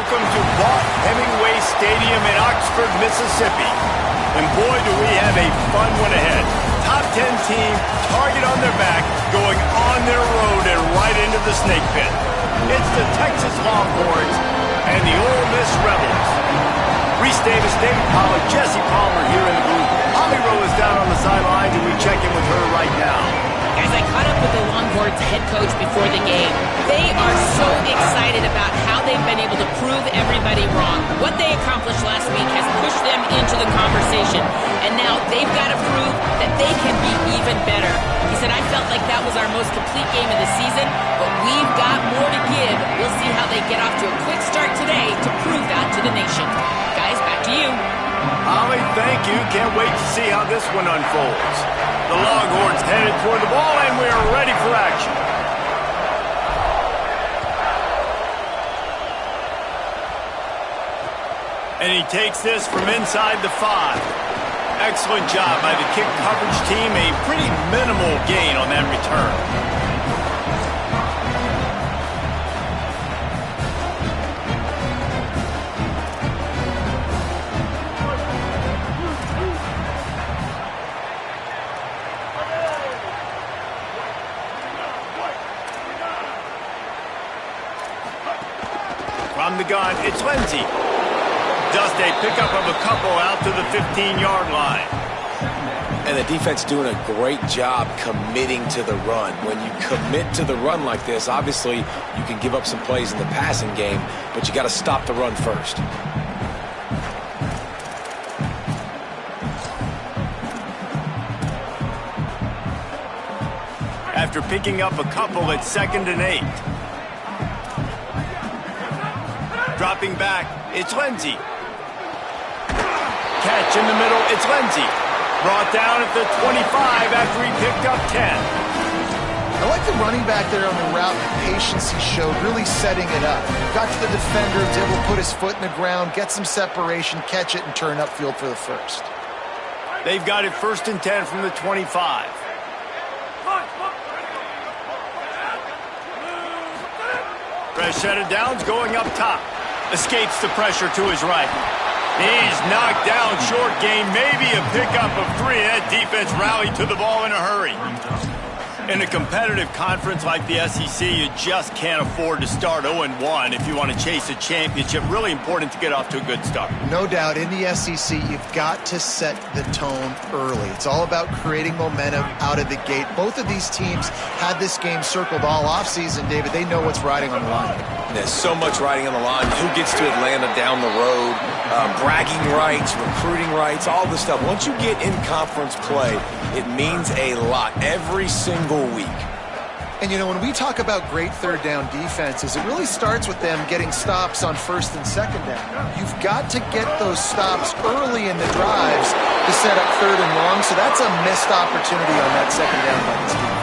Welcome to Vaught Hemingway Stadium in Oxford, Mississippi. And boy, do we have a fun one ahead. Top 10 team, target on their back, going on their road and right into the snake pit. It's the Texas Longhorns and the Ole Miss Rebels. Reese Davis, David Pollack, Jesse Palmer here in the booth. Holly Rowe is down on the sidelines, and we check in with her right now. Guys, I caught up with the Longhorns head coach before the game. They are so excited about how they've been able to prove everybody wrong. What they accomplished last week has pushed them into the conversation, and now they've got to prove that they can be even better. He said, I felt like that was our most complete game of the season, but we've got more to give. We'll see how they get off to a quick start today to prove that to the nation. Guys, back to you. Holly, thank you. Can't wait to see how this one unfolds. The Longhorns headed toward the ball, and we are ready for action. And he takes this from inside the 5. Excellent job by the kick coverage team. A pretty minimal gain on that return. From the gun, it's Lindsey. Does a pickup of a couple out to the 15-yard line. And the defense doing a great job committing to the run. When you commit to the run like this, obviously you can give up some plays in the passing game, but you got to stop the run first. After picking up a couple, it's 2nd and 8. Dropping back, it's Lindsey. Catch in the middle, it's Lindsey. Brought down at the 25 after he picked up 10. I like the running back there on the route, the patience he showed, really setting it up. Got to the defender, was able to put his foot in the ground, get some separation, catch it, and turn upfield for the first. They've got it 1st and 10 from the 25. Fresh set of downs going up top. Escapes the pressure to his right. He's knocked down, short gain, maybe a pickup of 3. That defense rallied to the ball in a hurry. In a competitive conference like the SEC, you just can't afford to start 0-1 if you want to chase a championship. Really important to get off to a good start. No doubt, in the SEC, you've got to set the tone early. It's all about creating momentum out of the gate. Both of these teams had this game circled all offseason, David. They know what's riding on the line. There's so much riding on the line. Who gets to Atlanta down the road? Bragging rights, recruiting rights, all this stuff. Once you get in conference play, it means a lot every single week. And, you know, when we talk about great third down defenses, it really starts with them getting stops on 1st and 2nd down. You've got to get those stops early in the drives to set up 3rd and long, so that's a missed opportunity on that 2nd down by this defense.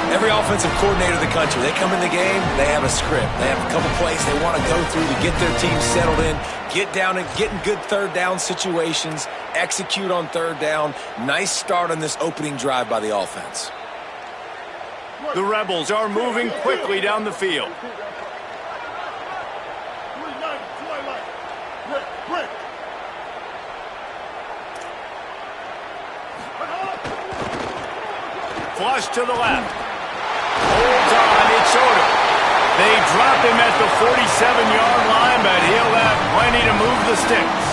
Every offensive coordinator in the country, they come in the game, they have a script. They have a couple plays they want to go through to get their team settled in, get down and get in good third down situations, execute on 3rd down. Nice start on this opening drive by the offense. The Rebels are moving quickly down the field. Flush to the left. Holds on, it's Odom. They drop him at the 47-yard line, but he'll have plenty to move the sticks.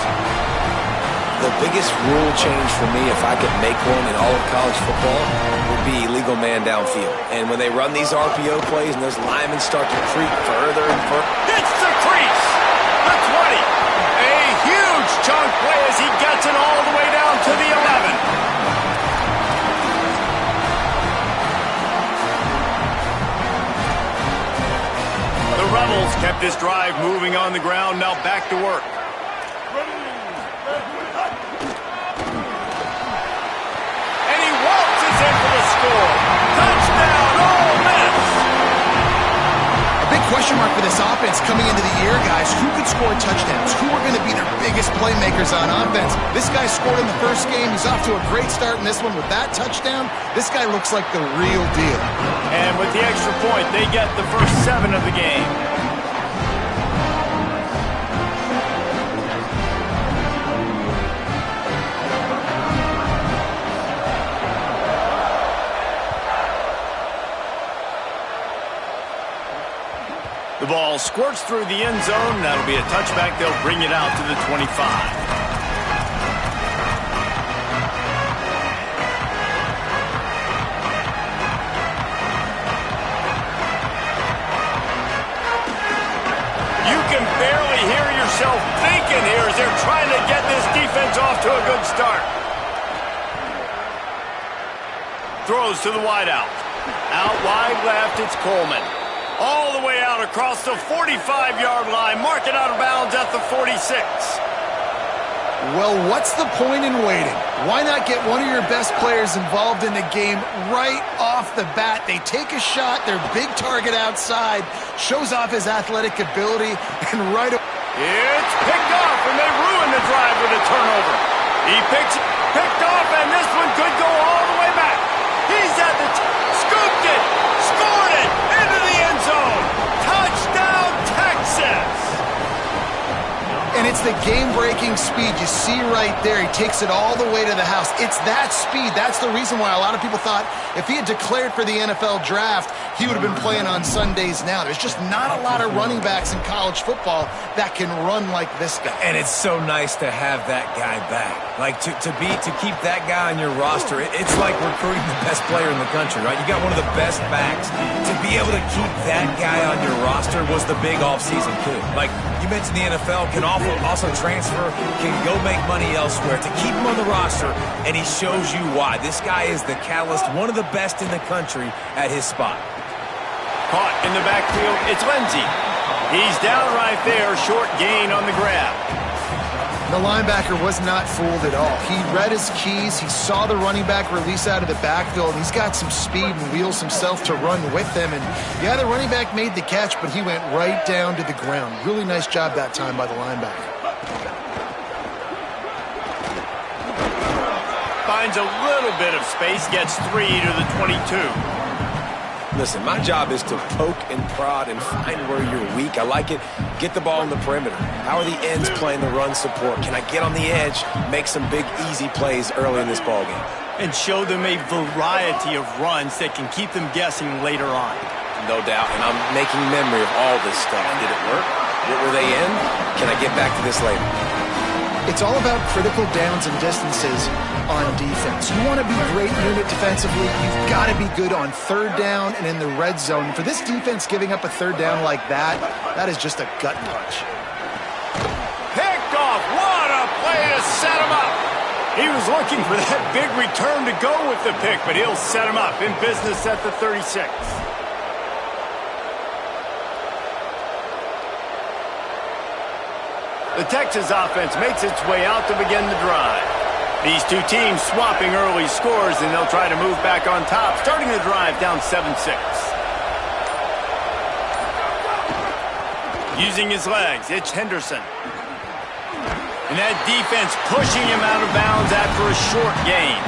The biggest rule change for me, if I could make one in all of college football, would be illegal man downfield. And when they run these RPO plays and those linemen start to creep further and further. It's the crease! The 20! A huge chunk play as he gets it all the way down to the 11. The Rebels kept this drive moving on the ground, now back to work. And he waltzes in for the score. Touchdown, Ole Miss! A big question mark for this offense coming into the year, guys. Who could score touchdowns? Who are going to be their biggest playmakers on offense? This guy scored in the first game. He's off to a great start in this one with that touchdown. This guy looks like the real deal. And with the extra point, they get the first 7 of the game. The ball squirts through the end zone. That'll be a touchback. They'll bring it out to the 25. Barely hear yourself thinking here as they're trying to get this defense off to a good start. Throws to the wideout. Out wide left, it's Coleman. All the way out across the 45-yard line. Mark it out of bounds at the 46. Well, what's the point in waiting? Why not get one of your best players involved in the game right off the bat? They take a shot, their big target outside, shows off his athletic ability, and right away... It's picked off, and they ruin the drive with a turnover. He picked off, and this one could go all the way back. He's at the... scooped it, scored it, into the end zone. Touchdown, Texas! And it's the game-breaking speed you see right there. He takes it all the way to the house. It's that speed. That's the reason why a lot of people thought if he had declared for the NFL draft, he would have been playing on Sundays now. There's just not a lot of running backs in college football that can run like this guy. And it's so nice to have that guy back. Like, to keep that guy on your roster, it's like recruiting the best player in the country, right? You got one of the best backs. To be able to keep that guy on your roster was the big offseason, too. Like, you mentioned the NFL can also transfer, can go make money elsewhere. To keep him on the roster, and he shows you why. This guy is the catalyst, one of the best in the country at his spot. Caught in the backfield, it's Lindsey. He's down right there, short gain on the grab. The linebacker was not fooled at all. He read his keys, he saw the running back release out of the backfield, and he's got some speed and wheels himself to run with them. And yeah, the running back made the catch, but he went right down to the ground. Really nice job that time by the linebacker. Finds a little bit of space, gets 3 to the 22. Listen, my job is to poke and prod and find where you're weak. I like it. Get the ball in the perimeter. How are the ends playing the run support? Can I get on the edge, make some big, easy plays early in this ballgame? And show them a variety of runs that can keep them guessing later on. No doubt, and I'm making memory of all this stuff. Did it work? What were they in? Can I get back to this later? It's all about critical downs and distances on defense. You want to be great unit defensively, you've got to be good on third down and in the red zone. For this defense giving up a third down like that, that is just a gut punch. Picked off. What a play to set him up. He was looking for that big return to go with the pick, but he'll set him up in business at the 36. The Texas offense makes its way out to begin the drive. These two teams swapping early scores, and they'll try to move back on top, starting the drive down 7-6. Using his legs, it's Henderson. And that defense pushing him out of bounds after a short gain.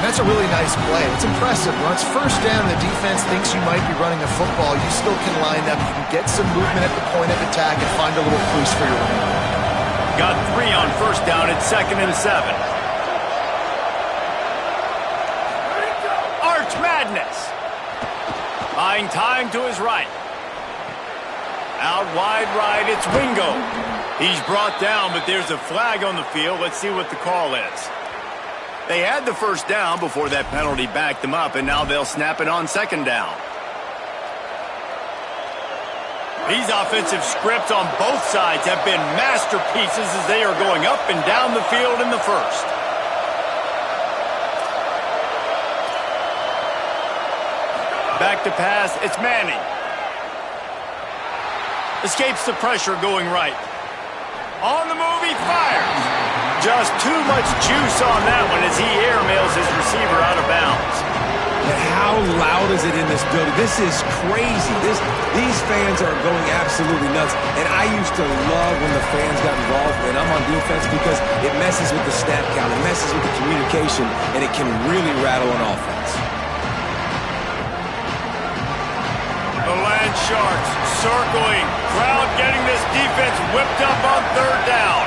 That's a really nice play. It's impressive. When it's first down, the defense thinks you might be running a football. You still can line up. You can get some movement at the point of attack and find a little crease for your running. Got 3 on first down at 2nd and 7. Arch Madness. Buying time to his right. Out wide right, it's Wingo. He's brought down, but there's a flag on the field. Let's see what the call is. They had the first down before that penalty backed them up, and now they'll snap it on 2nd down. These offensive scripts on both sides have been masterpieces as they are going up and down the field in the first. Back to pass, it's Manning. Escapes the pressure going right. On the move, he fires. Just too much juice on that one as he airmails his receiver out of bounds. And how loud is it in this building? This is crazy. These fans are going absolutely nuts. And I used to love when the fans got involved when I'm on defense because it messes with the snap count, it messes with the communication, and it can really rattle an offense. The Land Sharks circling. Crowd getting this defense whipped up on 3rd down.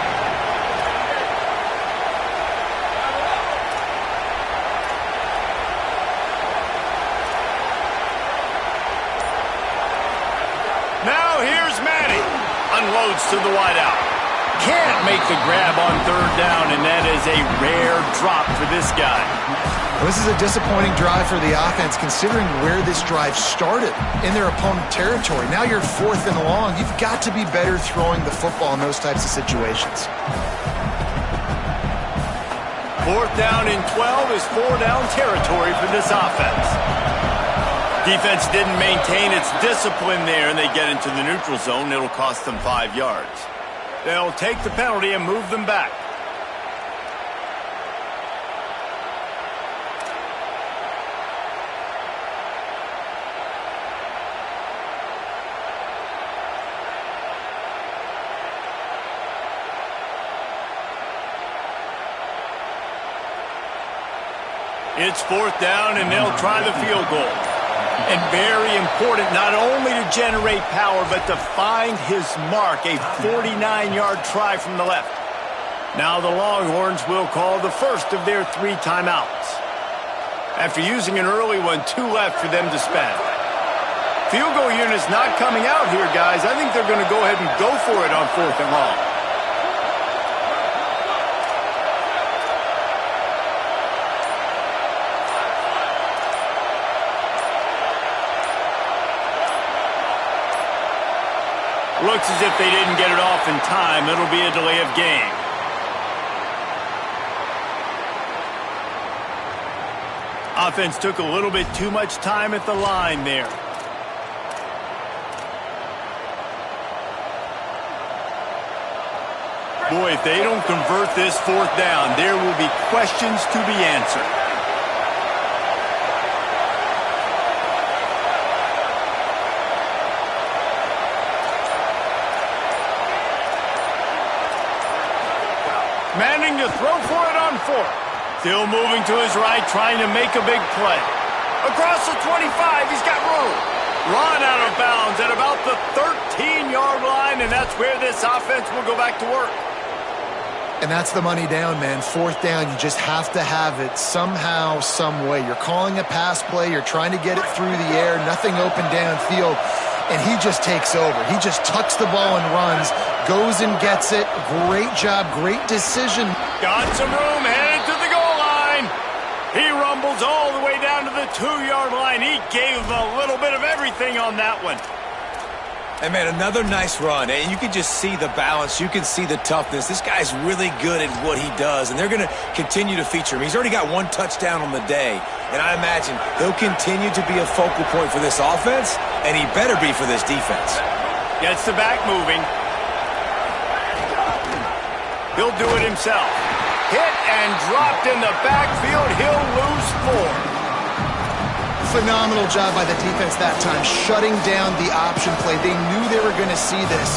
Now unloads to the wideout. Can't make the grab on third down, and that is a rare drop for this guy. Well, this is a disappointing drive for the offense, considering where this drive started, in their opponent territory. Now you're 4th and long. You've got to be better throwing the football in those types of situations. 4th down and 12 is 4-down territory for this offense. Defense didn't maintain its discipline there, and they get into the neutral zone. It'll cost them 5 yards. They'll take the penalty and move them back. It's 4th down, and they'll try the field goal. And very important not only to generate power, but to find his mark, a 49-yard try from the left. Now the Longhorns will call the first of their 3 timeouts. After using an early one, 2 left for them to spend. Field goal unit's not coming out here, guys. I think they're going to go ahead and go for it on 4th and long. Looks as if they didn't get it off in time. It'll be a delay of game. Offense took a little bit too much time at the line there. Boy, if they don't convert this 4th down, there will be questions to be answered. Manning to throw for it on 4th. Still moving to his right, trying to make a big play. Across the 25, he's got room. Run out of bounds at about the 13-yard line, and that's where this offense will go back to work. And that's the money down, man. 4th down, you just have to have it somehow, some way. You're calling a pass play. You're trying to get it through the air. Nothing open downfield. And he just takes over. He just tucks the ball and runs, goes and gets it. Great job, great decision. Got some room, headed to the goal line. He rumbles all the way down to the 2-yard line. He gave a little bit of everything on that one. And, man, another nice run. And you can just see the balance. You can see the toughness. This guy's really good at what he does, and they're going to continue to feature him. He's already got 1 touchdown on the day, and I imagine he'll continue to be a focal point for this offense, and he better be for this defense. Gets the back moving. He'll do it himself. Hit and dropped in the backfield. He'll lose 4. Phenomenal job by the defense that time, shutting down the option play. They knew they were going to see this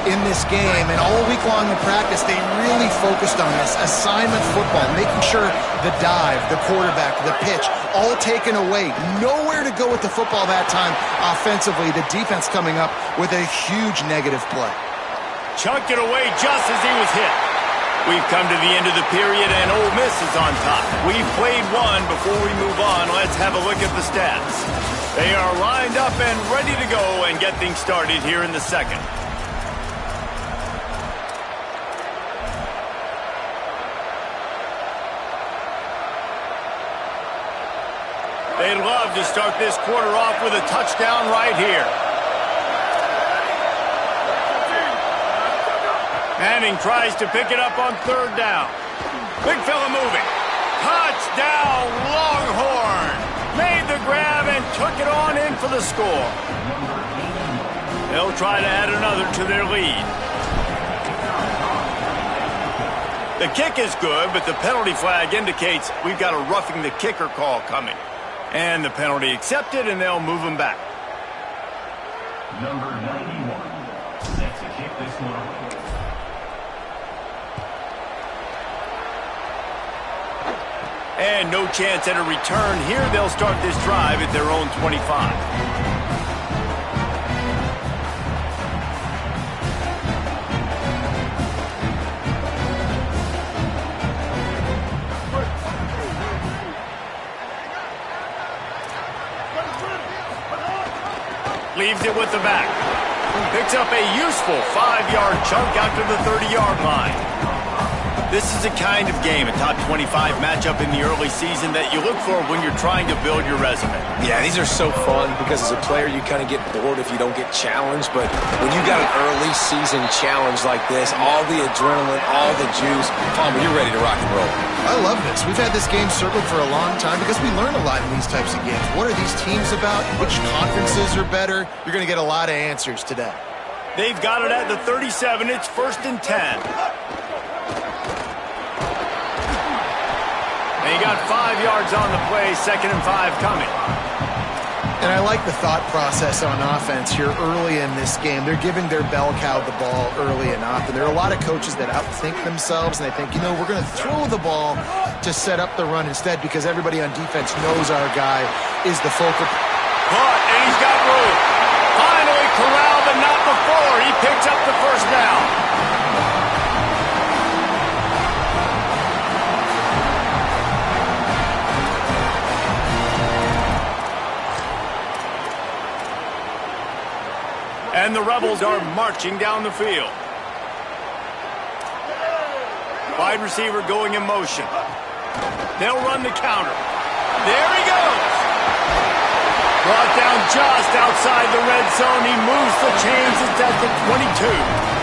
in this game, and all week long in practice, they really focused on this assignment football, making sure the dive, the quarterback, the pitch, all taken away. Nowhere to go with the football that time offensively. The defense coming up with a huge negative play. Chunked it away just as he was hit. We've come to the end of the period, and Ole Miss is on top. We've played one. Before we move on, let's have a look at the stats. They are lined up and ready to go and get things started here in the second. They'd love to start this quarter off with a touchdown right here. Manning tries to pick it up on 3rd down. Big fella moving. Touchdown, Longhorn. Made the grab and took it on in for the score. They'll try to add another to their lead. The kick is good, but the penalty flag indicates we've got a roughing the kicker call coming. And the penalty accepted, and they'll move him back. Number 91 set to kick this one away. And no chance at a return here. They'll start this drive at their own 25. Leaves it with the back. Picks up a useful 5-yard chunk out to the 30-yard line. This is the kind of game, a top 25 matchup in the early season that you look for when you're trying to build your resume. Yeah, these are so fun because as a player, you kind of get bored if you don't get challenged. But when you got an early season challenge like this, all the adrenaline, all the juice, Palmer, you're ready to rock and roll. I love this. We've had this game circled for a long time because we learn a lot in these types of games. What are these teams about? Which conferences are better? You're going to get a lot of answers today. They've got it at the 37. It's 1st and 10. And you got 5 yards on the play, 2nd and 5 coming. And I like the thought process on offense here early in this game. They're giving their bell cow the ball early enough. And there are a lot of coaches that outthink themselves, and they think, you know, we're going to throw the ball to set up the run instead because everybody on defense knows our guy is the focal. Caught, and he's got room. Finally corralled, but not before. He picks up the first down. And the Rebels are marching down the field. Wide receiver going in motion. They'll run the counter. There he goes. Brought down just outside the red zone. He moves the chains. It's at the 22.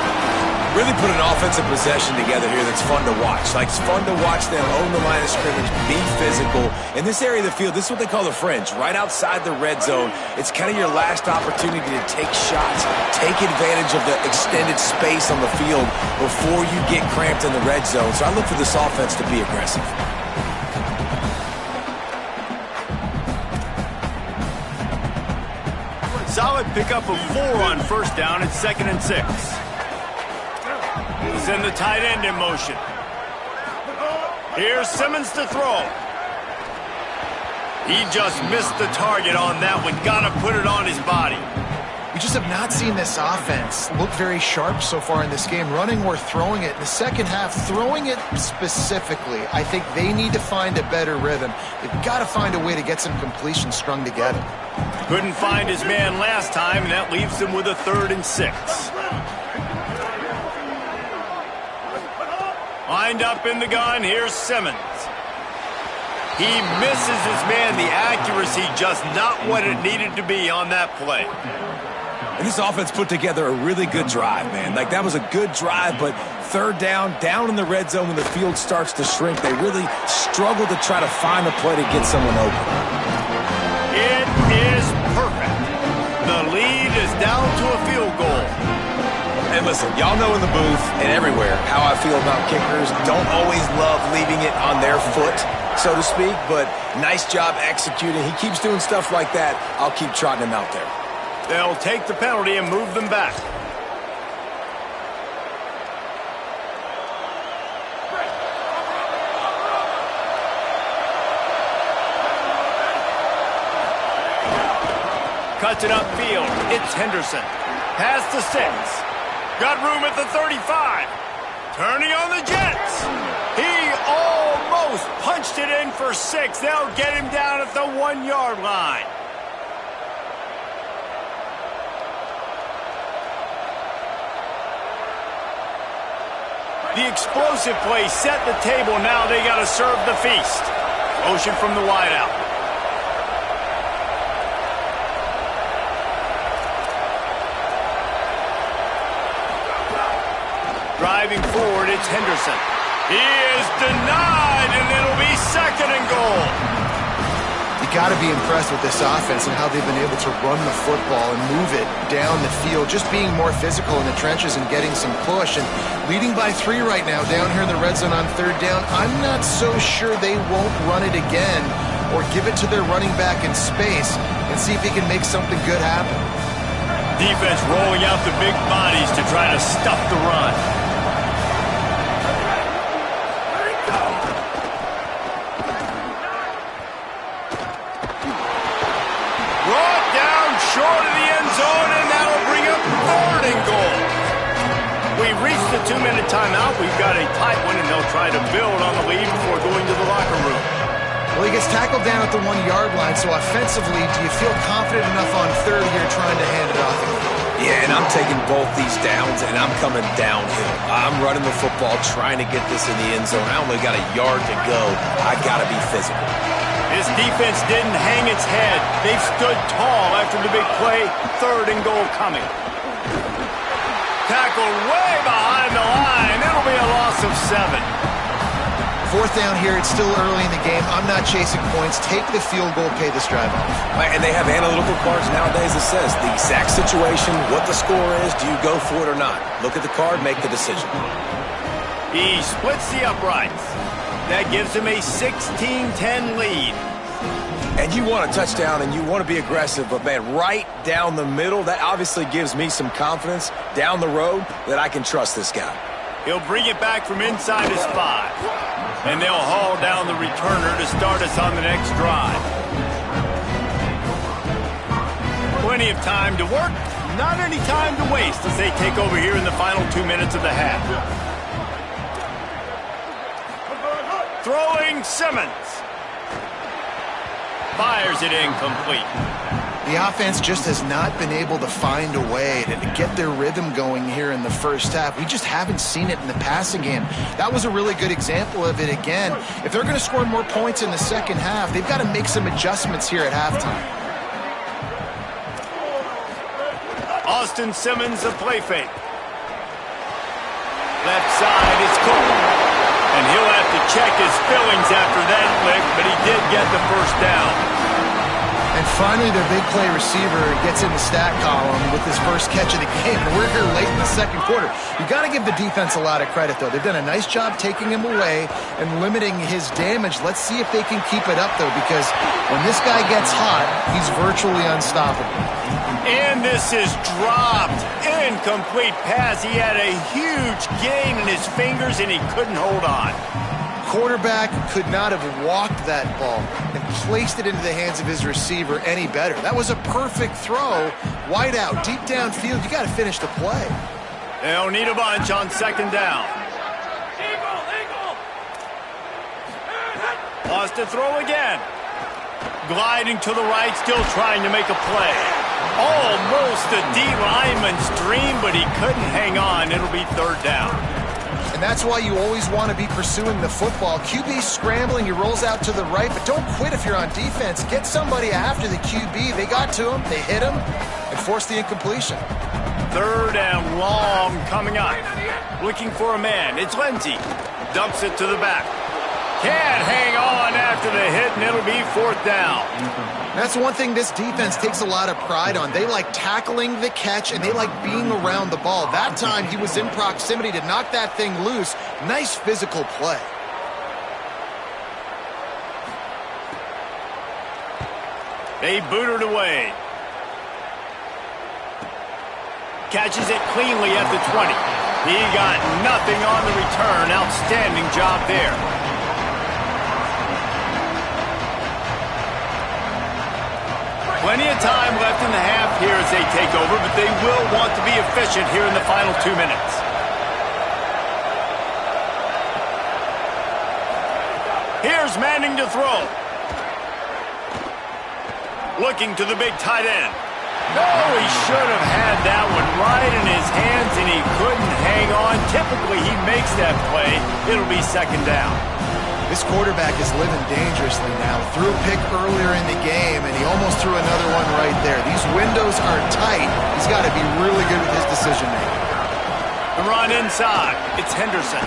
Really put an offensive possession together here that's fun to watch. Like, it's fun to watch them own the line of scrimmage, be physical. In this area of the field, this is what they call the fringe, right outside the red zone. It's kind of your last opportunity to take shots, take advantage of the extended space on the field before you get cramped in the red zone. So I look for this offense to be aggressive. Solid pickup of 4 on 1st down. It's 2nd and 6. Send the tight end in motion. Here's Simmons to throw. He just missed the target on that one. Got to put it on his body. We just have not seen this offense look very sharp so far in this game, running or throwing it. In the second half, throwing it specifically, I think they need to find a better rhythm. They've got to find a way to get some completions strung together. Couldn't find his man last time, and that leaves him with a 3rd and 6. Lined up in the gun, here's Simmons. He misses his man. The accuracy just not what it needed to be on that play. And this offense put together a really good drive, man. Like, that was a good drive, but 3rd down in the red zone when the field starts to shrink, they really struggle to try to find a play to get someone open. It is perfect. The lead is down to a field goal. And listen, y'all know in the booth and everywhere how I feel about kickers. Don't always love leaving it on their foot, so to speak, but nice job executing. He keeps doing stuff like that. I'll keep trotting him out there. They'll take the penalty and move them back. Cuts it upfield. It's Henderson. Pass to 6. Got room at the 35. Turning on the Jets. He almost punched it in for 6. They'll get him down at the 1-yard line. The explosive play set the table. Now they got to serve the feast. Motion from the wideout. Driving forward, it's Henderson. He is denied, and it'll be 2nd and goal. You got to be impressed with this offense and how they've been able to run the football and move it down the field, just being more physical in the trenches and getting some push. And leading by 3 right now down here in the red zone on 3rd down. I'm not so sure they won't run it again or give it to their running back in space and see if he can make something good happen. Defense rolling out the big bodies to try to stuff the run. Short of the end zone, and that'll bring up 3rd and goal. We've reached the 2-minute timeout. We've got a tight one, and they'll try to build on the lead before going to the locker room. Well, he gets tackled down at the 1-yard line, so offensively, do you feel confident enough on 3rd here trying to hand it off again? Yeah, and I'm taking both these downs, and I'm coming downhill. I'm running the football, trying to get this in the end zone. I only got a yard to go. I got to be physical. This defense didn't hang its head. They've stood tall after the big play. 3rd and goal coming. Tackled way behind the line. It'll be a loss of 7. 4th down here. It's still early in the game. I'm not chasing points. Take the field goal, pay this drive off. And they have analytical cards nowadays that says the exact situation, what the score is, do you go for it or not? Look at the card, make the decision. He splits the uprights. That gives him a 16-10 lead. And you want a touchdown and you want to be aggressive, but man, right down the middle, that obviously gives me some confidence down the road that I can trust this guy. He'll bring it back from inside his 5. And they'll haul down the returner to start us on the next drive. Plenty of time to work, not any time to waste as they take over here in the final 2 minutes of the half. Throwing Simmons. Fires it incomplete. The offense just has not been able to find a way to get their rhythm going here in the first half. We just haven't seen it in the passing game. That was a really good example of it again. If they're going to score more points in the second half, they've got to make some adjustments here at halftime. Austin Simmons, a play fake. Left side, it's Cole. And he'll have to check his fillings after that lick, but he did get the first down. And finally, their big play receiver gets in the stat column with his first catch of the game. And we're here late in the second quarter. You got to give the defense a lot of credit, though. They've done a nice job taking him away and limiting his damage. Let's see if they can keep it up, though, because when this guy gets hot, he's virtually unstoppable. And this is dropped. Incomplete pass. He had a huge gain in his fingers, and he couldn't hold on. Quarterback could not have walked that ball and placed it into the hands of his receiver any better. That was a perfect throw. Wide out, deep downfield. You got to finish the play. They'll need a bunch on 2nd down. Lost to throw again. Gliding to the right, still trying to make a play. Almost a D lineman's dream, but he couldn't hang on. It'll be 3rd down. And that's why you always want to be pursuing the football. QB scrambling, he rolls out to the right, but don't quit if you're on defense. Get somebody after the QB. They got to him, they hit him, and forced the incompletion. 3rd and long coming up. Looking for a man. It's Lindsey. Dumps it to the back. Can't hang on after the hit, and it'll be 4th down. That's one thing this defense takes a lot of pride on. They like tackling the catch, and they like being around the ball. That time, he was in proximity to knock that thing loose. Nice physical play. They boot it away. Catches it cleanly at the 20. He got nothing on the return. Outstanding job there. Plenty of time left in the half here as they take over, but they will want to be efficient here in the final 2 minutes. Here's Manning to throw. Looking to the big tight end. No, he should have had that one right in his hands, and he couldn't hang on. Typically, he makes that play. It'll be 2nd down. This quarterback is living dangerously now. Threw a pick earlier in the game, and he almost threw another one right there. These windows are tight. He's got to be really good with his decision-making. The run inside. It's Henderson.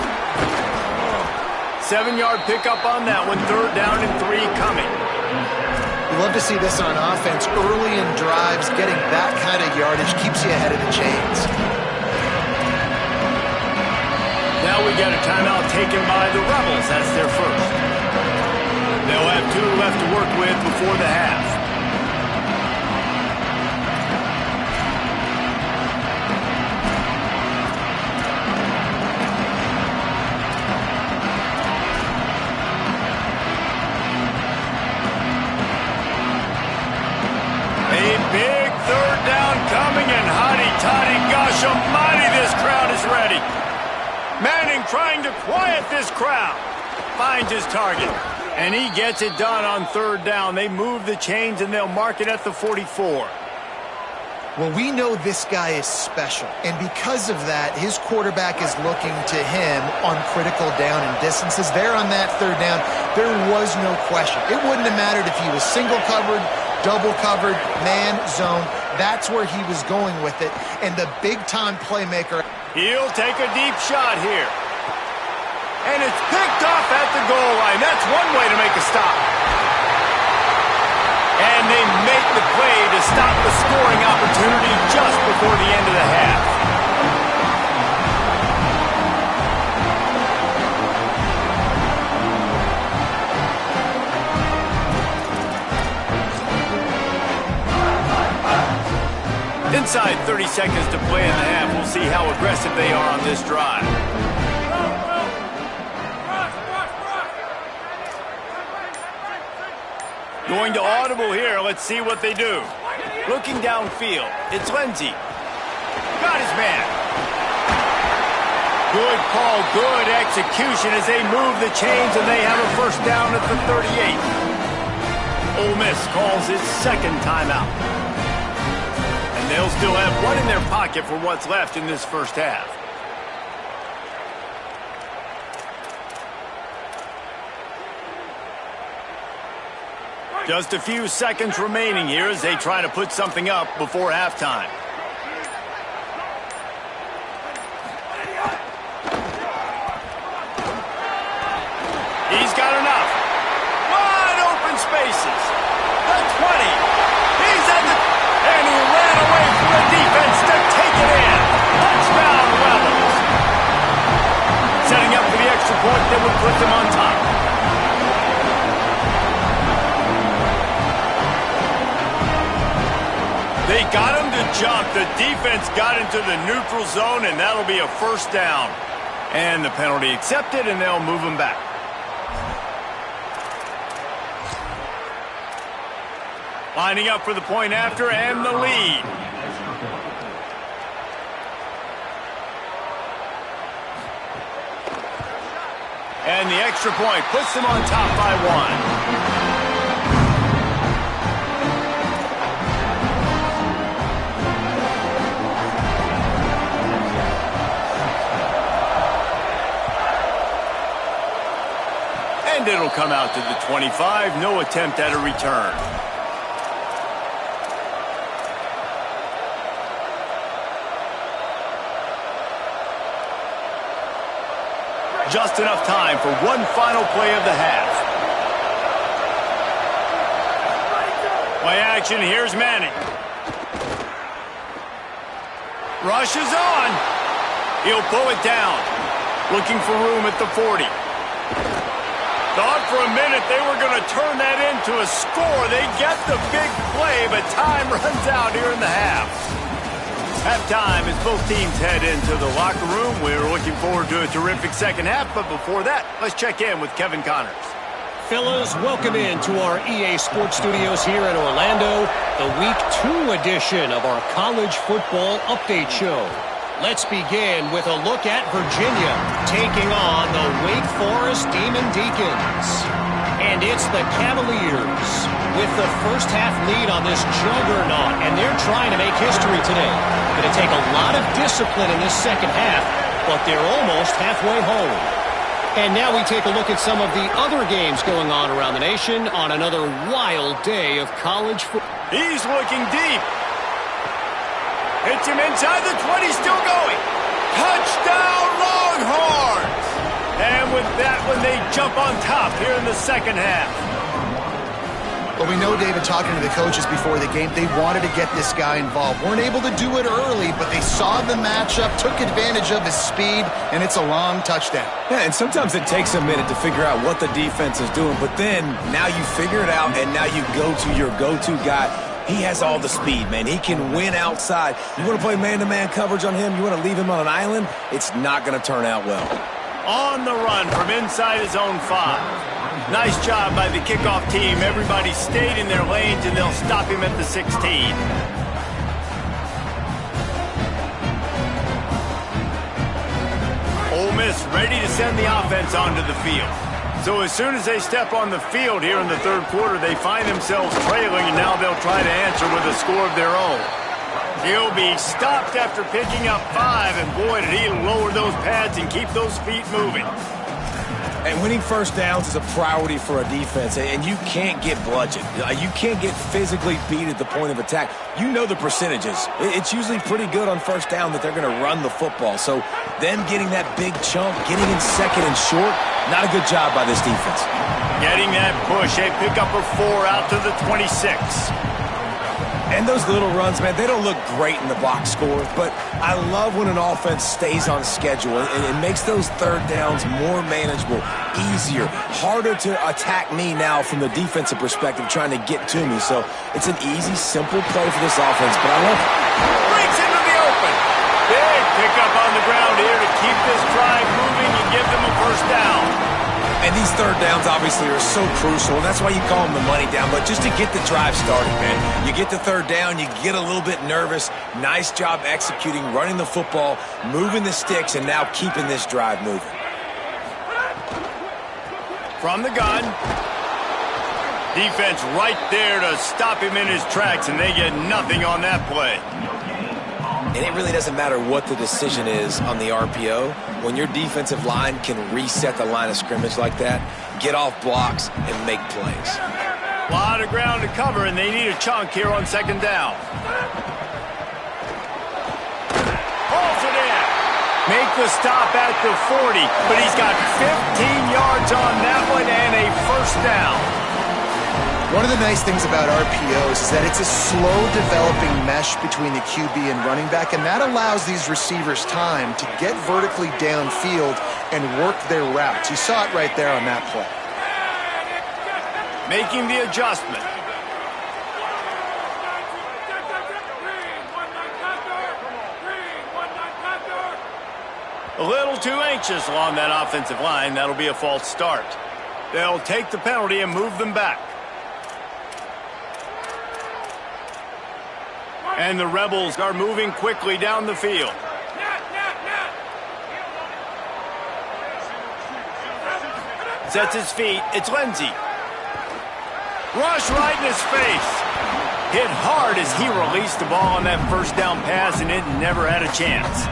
7-yard pickup on that one. 3rd down and 3 coming. You love to see this on offense. Early in drives, getting that kind of yardage keeps you ahead of the chains. Now we got a timeout taken by the Rebels. That's their first. They'll have 2 left to work with before the half. A big 3rd down coming, and hotty-toddy, gosh almighty, this crowd is ready. Manning trying to quiet this crowd. Finds his target. And he gets it done on 3rd down. They move the chains, and they'll mark it at the 44. Well, we know this guy is special, and because of that, his quarterback is looking to him on critical down and distances. There on that third down, there was no question. It wouldn't have mattered if he was single covered, double covered, man, zone. That's where he was going with it, and the big-time playmaker. He'll take a deep shot here. And it's picked off at the goal line. That's one way to make a stop. And they make the play to stop the scoring opportunity just before the end of the half. Inside 30 seconds to play in the half. We'll see how aggressive they are on this drive. Going to audible here. Let's see what they do. Looking downfield. It's Lindsey. Got his man. Good call, good execution as they move the chains, and they have a first down at the 38. Ole Miss calls its second timeout. And they'll still have one in their pocket for what's left in this first half. Just a few seconds remaining here as they try to put something up before halftime. He's got enough. Wide open spaces. The 20. He's at the... And he ran away from the defense to take it in. Touchdown, Rebels. Setting up for the extra point that would put them on top. They got him to jump. The defense got into the neutral zone, and that'll be a first down. And the penalty accepted, and they'll move him back. Lining up for the point after and the lead. And the extra point puts them on top by one. And it'll come out to the 25. No attempt at a return. Just enough time for one final play of the half. Play action. Here's Manning. Rushes on. He'll pull it down. Looking for room at the 40. Thought for a minute they were going to turn that into a score. They get the big play, but time runs out here in the half. Halftime as both teams head into the locker room. We're looking forward to a terrific second half, but before that, let's check in with Kevin Connors. Fellas, welcome in to our EA Sports Studios here in Orlando, the Week 2 edition of our College Football Update Show. Let's begin with a look at Virginia taking on the Wake Forest Demon Deacons. And it's the Cavaliers with the first half lead on this juggernaut, and they're trying to make history today. Going to take a lot of discipline in this second half, but they're almost halfway home. And now we take a look at some of the other games going on around the nation on another wild day of college football. He's looking deep. Hits him inside the 20, still going. Touchdown, Longhorns! And with that one, they jump on top here in the second half. Well, we know, David, talking to the coaches before the game, they wanted to get this guy involved. Weren't able to do it early, but they saw the matchup, took advantage of his speed, and it's a long touchdown. Yeah, and sometimes it takes a minute to figure out what the defense is doing, but then now you figure it out, and now you go to your go-to guy. He has all the speed, man. He can win outside. You want to play man-to-man coverage on him? You want to leave him on an island? It's not going to turn out well. On the run from inside his own 5. Nice job by the kickoff team. Everybody stayed in their lanes, and they'll stop him at the 16. Ole Miss ready to send the offense onto the field. So as soon as they step on the field here in the third quarter, they find themselves trailing, and now they'll try to answer with a score of their own. He'll be stopped after picking up 5, and boy, did he lower those pads and keep those feet moving. And winning first downs is a priority for a defense, and you can't get bludgeoned. You can't get physically beat at the point of attack. You know the percentages. It's usually pretty good on first down that they're going to run the football. So them getting that big chunk, getting in second and short, not a good job by this defense. Getting that push, a pickup of 4 out to the 26. And those little runs, man, they don't look great in the box score, but I love when an offense stays on schedule. It makes those third downs more manageable, easier, harder to attack me now from the defensive perspective trying to get to me. So it's an easy, simple play for this offense, but I love it. Breaks into the open. Big pickup on the ground here to keep this drive moving and give them a first down. And these third downs obviously are so crucial, and that's why you call them the money down. But just to get the drive started, man, you get the third down, you get a little bit nervous. Nice job executing, running the football, moving the sticks, and now keeping this drive moving. From the gun. Defense right there to stop him in his tracks, and they get nothing on that play. And it really doesn't matter what the decision is on the RPO. When your defensive line can reset the line of scrimmage like that, get off blocks and make plays. A lot of ground to cover, and they need a chunk here on second down. Pulls it in. Make the stop at the 40, but he's got 15 yards on that one and a first down. One of the nice things about RPOs is that it's a slow-developing mesh between the QB and running back, and that allows these receivers time to get vertically downfield and work their routes. You saw it right there on that play. Making the adjustment. A little too anxious along that offensive line. That'll be a false start. They'll take the penalty and move them back. And the Rebels are moving quickly down the field. Sets his feet. It's Lindsey. Rush right in his face. Hit hard as he released the ball on that first down pass, and it never had a chance.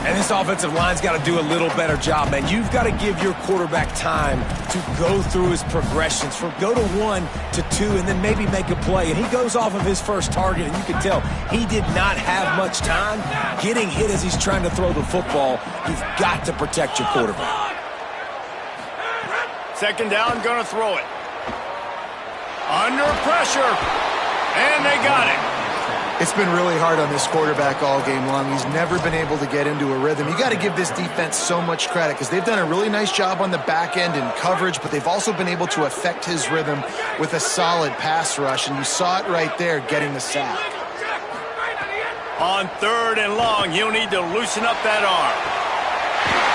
And this offensive line's got to do a little better job, man. You've got to give your quarterback time to go through his progressions, from go to 1 to 2, and then maybe make a play. And he goes off of his first target, and you can tell he did not have much time getting hit as he's trying to throw the football. You've got to protect your quarterback. Second down, going to throw it. Under pressure, and they got it. It's been really hard on this quarterback all game long. He's never been able to get into a rhythm. You got to give this defense so much credit because they've done a really nice job on the back end in coverage, but they've also been able to affect his rhythm with a solid pass rush, and you saw it right there getting the sack. On third and long, he'll need to loosen up that arm.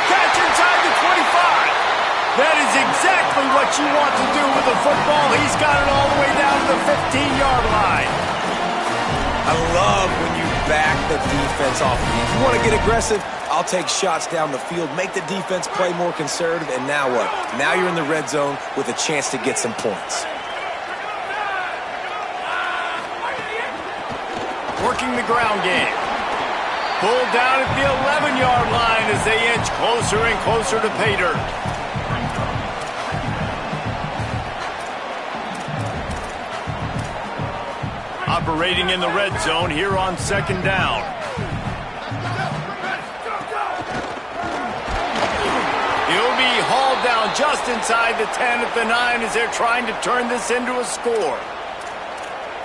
Catch inside the 25. That is exactly what you want to do with the football. He's got it all the way down to the 15-yard line. I love when you back the defense off. If you want to get aggressive, I'll take shots down the field, make the defense play more conservative, and now what? Now you're in the red zone with a chance to get some points. Working the ground game. Pulled down at the 11-yard line as they inch closer and closer to pay dirt. Operating in the red zone here on second down. He'll be hauled down just inside the 10 at the 9 as they're trying to turn this into a score.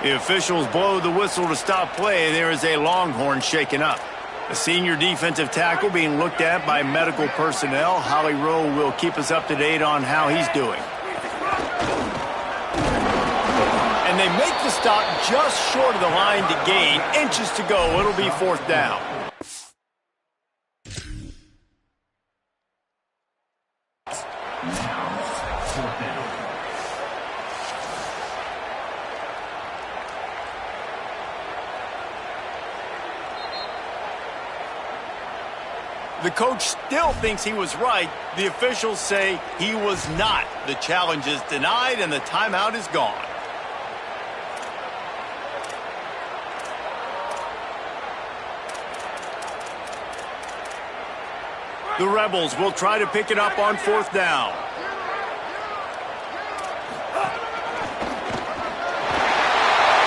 The officials blow the whistle to stop play. There is a Longhorn shaken up. The senior defensive tackle being looked at by medical personnel. Holly Rowe will keep us up to date on how he's doing. And they make the stop just short of the line to gain. Inches to go. It'll be fourth down. The coach still thinks he was right. The officials say he was not. The challenge is denied and the timeout is gone. The Rebels will try to pick it up on 4th down.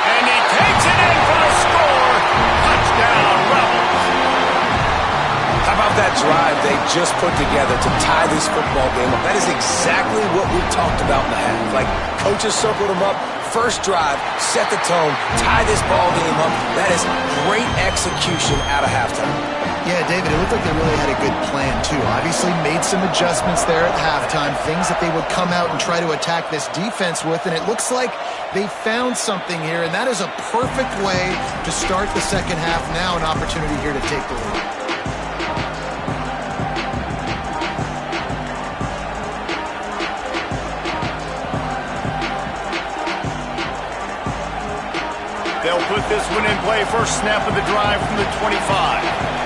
And he takes it in for the score. Touchdown, Rebels. How about that drive they just put together to tie this football game up? That is exactly what we talked about in the half. Like, coaches circled them up. First drive, set the tone, tie this ball game up. That is great execution out of halftime. Yeah, David, it looked like they really had a good plan, too. Obviously made some adjustments there at halftime, things that they would come out and try to attack this defense with, and it looks like they found something here, and that is a perfect way to start the second half. Now an opportunity here to take the lead. They'll put this one in play. First snap of the drive from the 25.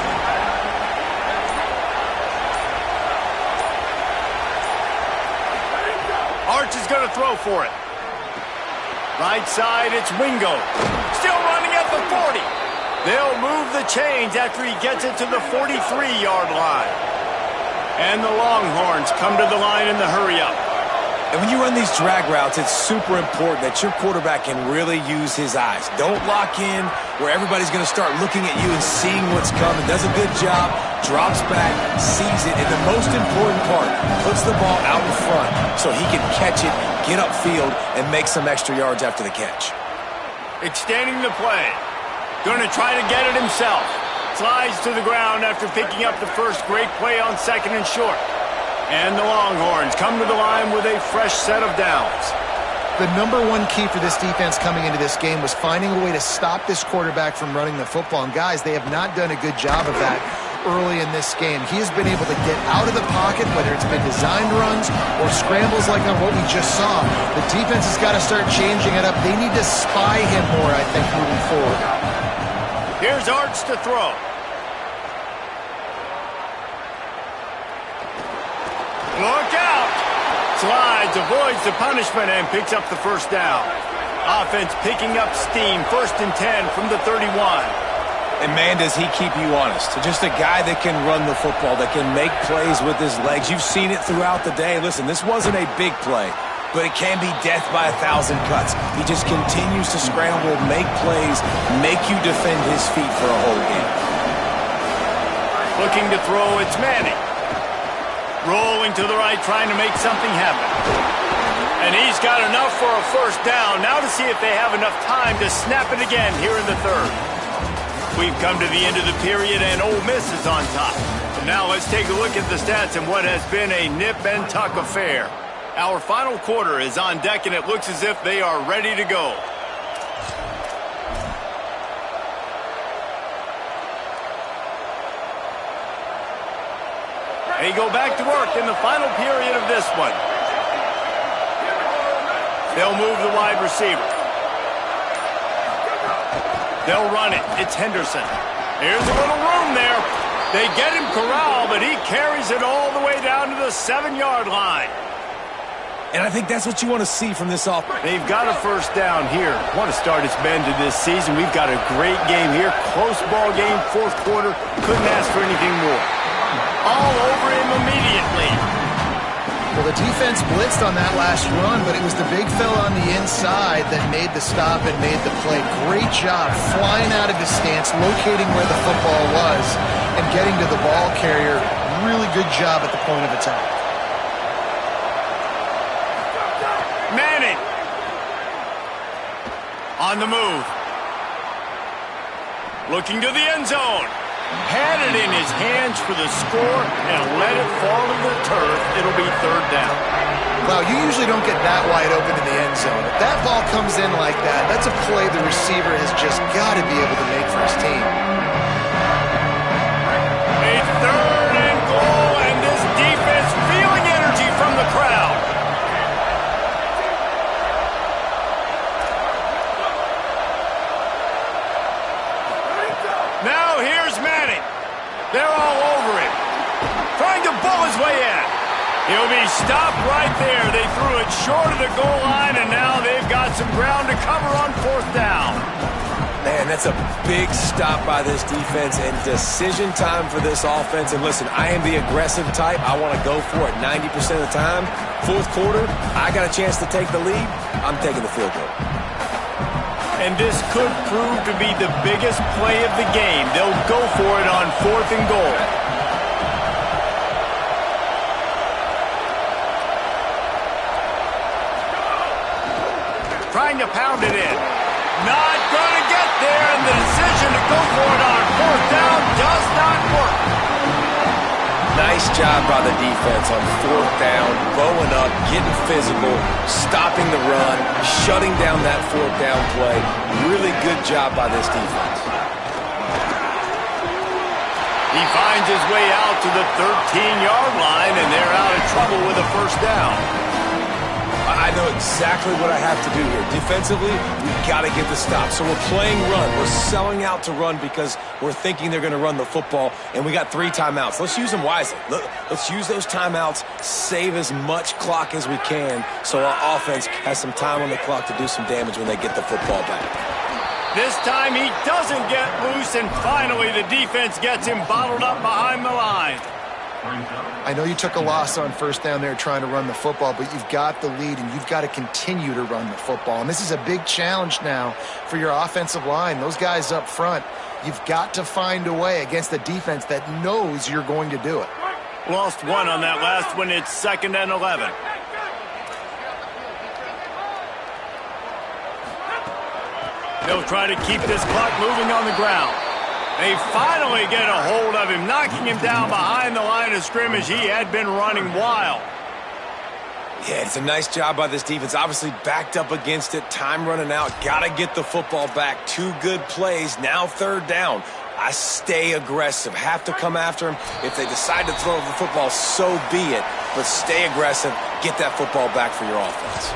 Arch is going to throw for it. Right side, it's Wingo. Still running at the 40. They'll move the chains after he gets it to the 43-yard line. And the Longhorns come to the line in the hurry-up. And when you run these drag routes, it's super important that your quarterback can really use his eyes. Don't lock in where everybody's going to start looking at you and seeing what's coming. Does a good job, drops back, sees it, and the most important part, puts the ball out in front so he can catch it, get upfield, and make some extra yards after the catch. Extending the play. Going to try to get it himself. Slides to the ground after picking up the first great play on 2nd and short. And the Longhorns come to the line with a fresh set of downs. The number one key for this defense coming into this game was finding a way to stop this quarterback from running the football. And guys, they have not done a good job of that early in this game. He has been able to get out of the pocket, whether it's been designed runs or scrambles like on what we just saw. The defense has got to start changing it up. They need to spy him more, I think, moving forward. Here's Arch to throw. Look out! Slides, avoids the punishment, and picks up the first down. Offense picking up steam, 1st and 10 from the 31. And man, does he keep you honest. Just a guy that can run the football, that can make plays with his legs. You've seen it throughout the day. Listen, this wasn't a big play, but it can be death by 1,000 cuts. He just continues to scramble, make plays, make you defend his feet for a whole game. Looking to throw, it's Manning. Rolling to the right, trying to make something happen. And he's got enough for a first down. Now to see if they have enough time to snap it again here in the 3rd. We've come to the end of the period, and Ole Miss is on top. And now let's take a look at the stats in what has been a nip-and-tuck affair. Our final quarter is on deck, and it looks as if they are ready to go. They go back to work in the final period of this one. They'll move the wide receiver. They'll run it. It's Henderson. Here's a little room there. They get him corralled, but he carries it all the way down to the 7-yard line. And I think that's what you want to see from this offense. They've got a first down here. What a start it's been to this season. We've got a great game here. Close ball game, 4th quarter. Couldn't ask for anything more. All over him immediately. Well, the defense blitzed on that last run, but it was the big fella on the inside that made the stop and made the play. Great job flying out of his stance, locating where the football was, and getting to the ball carrier. Really good job at the point of attack. Manning on the move. Looking to the end zone. Had it in his hands for the score and let it fall to the turf. It'll be 3rd down. Wow, you usually don't get that wide open in the end zone. If that ball comes in like that, that's a play the receiver has just got to be able to make for his team. A 3rd and goal, and this defense feeling energy from the crowd. Now here's Manning. They're all over him. Trying to bull his way in. He'll be stopped right there. They threw it short of the goal line, and now they've got some ground to cover on 4th down. They Yeah, and that's a big stop by this defense and decision time for this offense. And listen, I am the aggressive type. I want to go for it 90% of the time. Fourth quarter, I got a chance to take the lead. I'm taking the field goal. And this could prove to be the biggest play of the game. They'll go for it on 4th and goal. Trying to pound it in. Not going to get there, and the decision to go for it on 4th down does not work. Nice job by the defense on 4th down, bowing up, getting physical, stopping the run, shutting down that 4th down play. Really good job by this defense. He finds his way out to the 13-yard line, and they're out of trouble with a 1st down. I know exactly what I have to do here. Defensively, we've got to get the stop. So we're playing run. We're selling out to run because we're thinking they're going to run the football, and we got 3 timeouts. Let's use them wisely. Let's use those timeouts, save as much clock as we can so our offense has some time on the clock to do some damage when they get the football back. This time he doesn't get loose, and finally the defense gets him bottled up behind the line. I know you took a loss on 1st down there trying to run the football, but you've got the lead, and you've got to continue to run the football. And this is a big challenge now for your offensive line. Those guys up front, you've got to find a way against a defense that knows you're going to do it. Lost 1 on that last one. It's 2nd and 11. They'll try to keep this clock moving on the ground. They finally get a hold of him, knocking him down behind the line of scrimmage. He had been running wild. Yeah, it's a nice job by this defense. Obviously backed up against it. Time running out. Got to get the football back. 2 good plays. Now 3rd down. I stay aggressive. Have to come after him. If they decide to throw the football, so be it. But stay aggressive. Get that football back for your offense.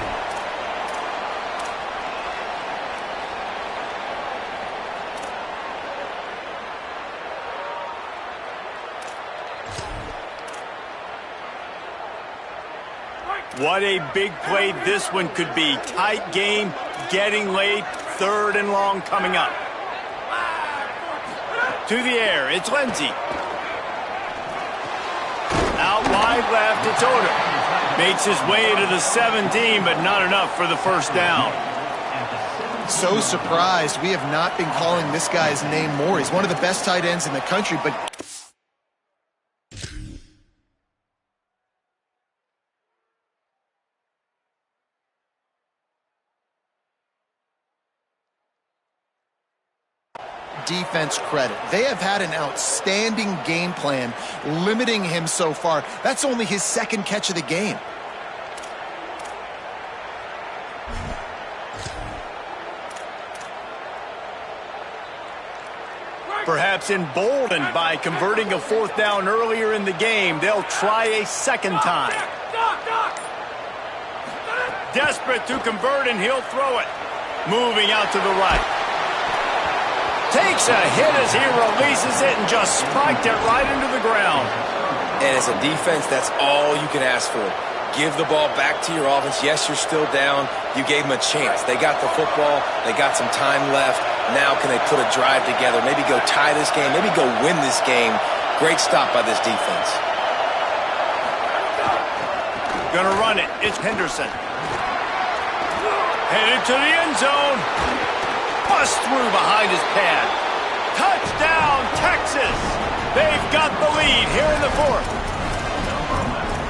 What a big play this one could be. Tight game, getting late, 3rd and long coming up. To the air, it's Lindsey. Out wide left, it's Odom. Makes his way to the 17, but not enough for the 1st down. So surprised we have not been calling this guy's name more. He's one of the best tight ends in the country, but defense credit. They have had an outstanding game plan limiting him so far. That's only his 2nd catch of the game. Perhaps emboldened by converting a 4th down earlier in the game, they'll try a 2nd time. Desperate to convert, and he'll throw it. Moving out to the right. Takes a hit as he releases it and just spiked it right into the ground. And as a defense, that's all you can ask for. Give the ball back to your offense. Yes, you're still down. You gave them a chance. They got the football. They got some time left. Now can they put a drive together? Maybe go tie this game. Maybe go win this game. Great stop by this defense. Gonna run it. It's Henderson. Headed to the end zone. Bust through behind his pad. Touchdown, Texas! They've got the lead here in the 4th.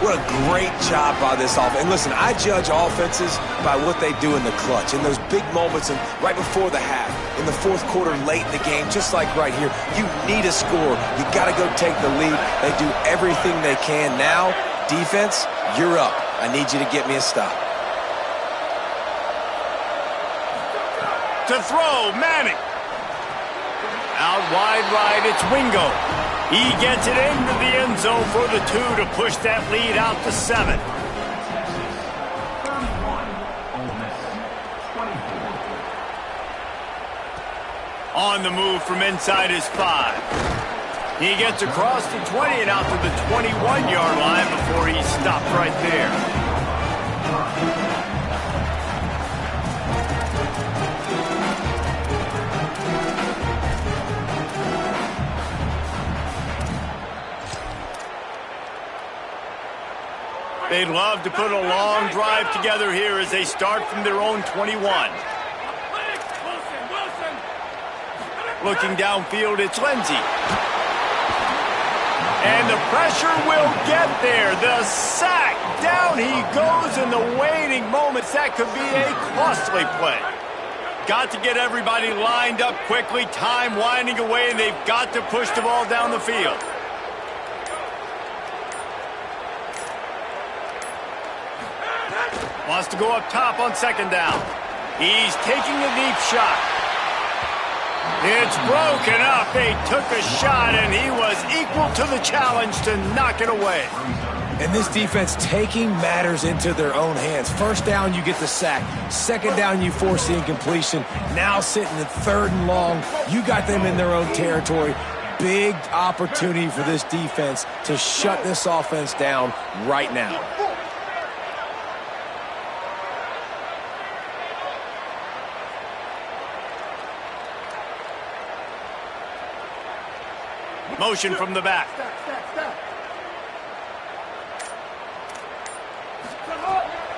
What a great job by this offense. And listen, I judge offenses by what they do in the clutch, in those big moments and right before the half, in the 4th quarter, late in the game, just like right here. You need a score. You got to go take the lead. They do everything they can. Now, defense, you're up. I need you to get me a stop. To throw, Manning. Out wide right, it's Wingo. He gets it into the end zone for the 2 to push that lead out to 7. On the move from inside his 5. He gets across the 20 and out to the 21-yard line before he stopped right there. They'd love to put a long drive together here as they start from their own 21. Looking downfield, it's Lindsey. And the pressure will get there. The sack. Down he goes in the waiting moments. That could be a costly play. Got to get everybody lined up quickly. Time winding away, and they've got to push the ball down the field. Wants to go up top on second down. He's taking a deep shot. It's broken up. They took a shot, and he was equal to the challenge to knock it away. And this defense taking matters into their own hands. First down, you get the sack. Second down, you force the incompletion. Now sitting at third and long, you got them in their own territory. Big opportunity for this defense to shut this offense down right now. Motion from the back.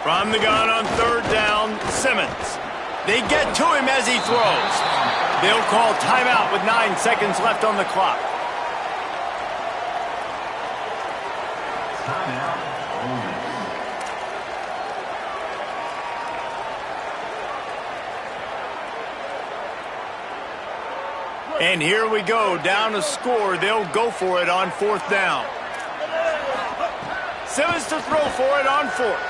From the gun on third down, Simmons. They get to him as he throws. They'll call timeout with 9 seconds left on the clock. And here we go, down a score. They'll go for it on fourth down. Simmons to throw for it on fourth.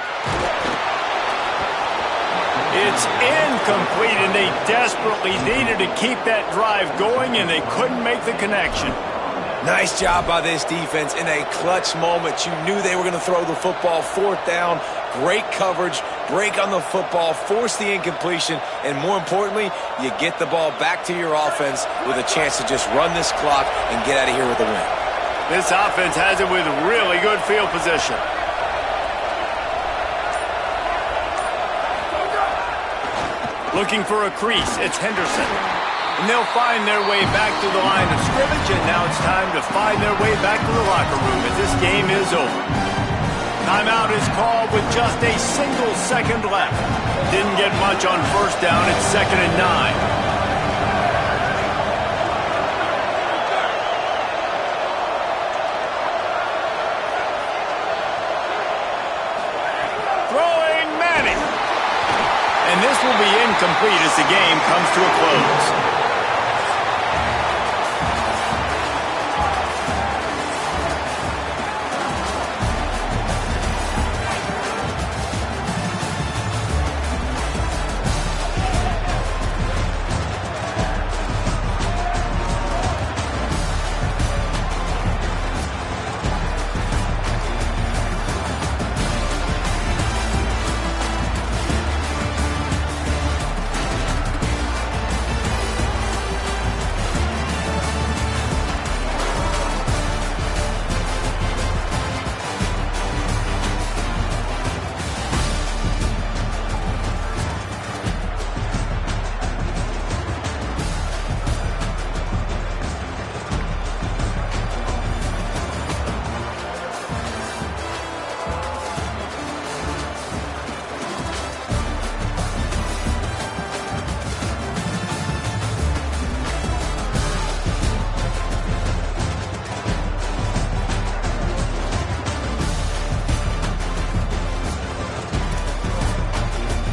It's incomplete, and they desperately needed to keep that drive going, and they couldn't make the connection. Nice job by this defense in a clutch moment. You knew they were going to throw the football. Fourth down, great coverage, break on the football, force the incompletion, and more importantly, you get the ball back to your offense with a chance to just run this clock and get out of here with a win. This offense has it with really good field position. Looking for a crease, it's Henderson. And they'll find their way back to the line of scrimmage, and now it's time to find their way back to the locker room as this game is over. Timeout is called with just a single second left. Didn't get much on first down. It's 2nd and 9. And this will be incomplete as the game comes to a close.